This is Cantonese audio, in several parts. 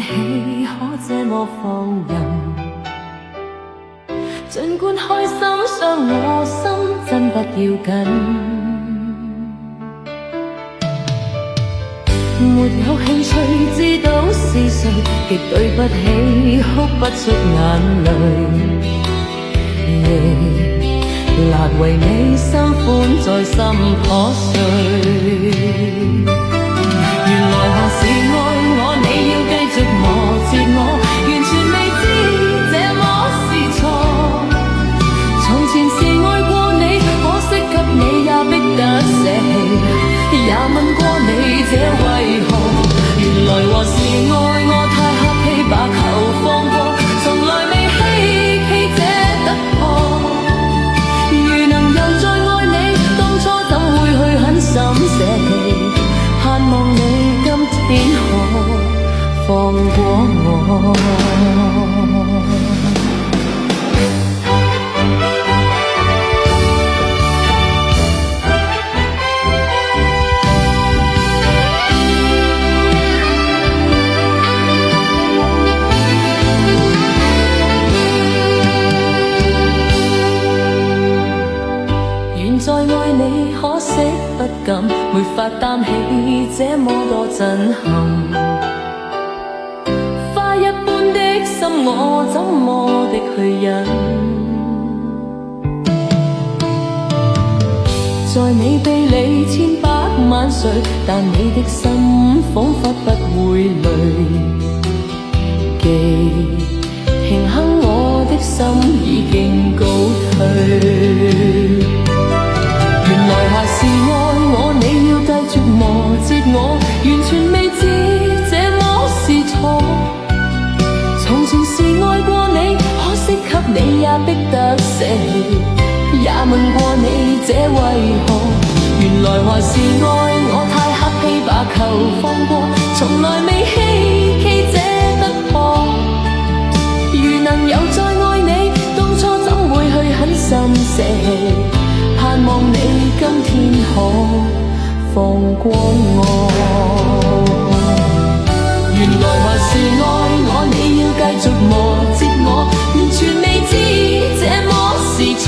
起可這麼放任，儘管開心傷我心，真不要緊。沒有興趣知道是誰，極對不起，哭不出眼淚。亦難為你心歡在心破碎。原來何時愛我，你要繼續磨折我，完全未知這麼是錯。從前是愛過你，可惜給你也逼得捨棄，也問過你這為何。原來何時愛我太客氣，把球放過，從來未希冀這突破。如能又再愛你，當初怎會去狠心捨棄，盼望你今天可放過我。再愛你，可惜不敢，沒法擔起這麼多震撼。花一般的心，我怎麼的去忍？在你臂裏千百萬歲，但你的心彷彿不會累。既慶幸我的心已經告退。原來還是愛我，你要繼續磨折我，完全未知這麼是錯。從前是愛過你，可惜給你也逼得捨棄，也問過你這為何。原來還是愛我太客氣，把球放過，從來未希冀這突破。如能又再愛你，當初怎會去狠心捨棄，盼望你今天可放過我。原來還是愛我，你要繼續磨折我，完全未知這麼是錯。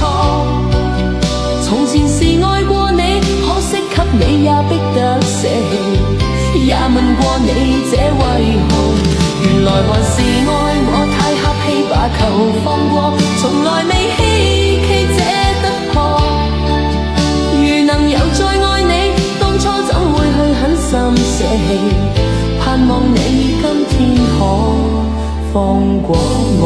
從前是愛過你，可惜給你也逼得捨棄，也問過你這為何。原來還是愛我太客氣，把球放過，從來未希冀這突破。如能又再愛你，當初怎會去狠心捨棄，盼望你今天可放過我。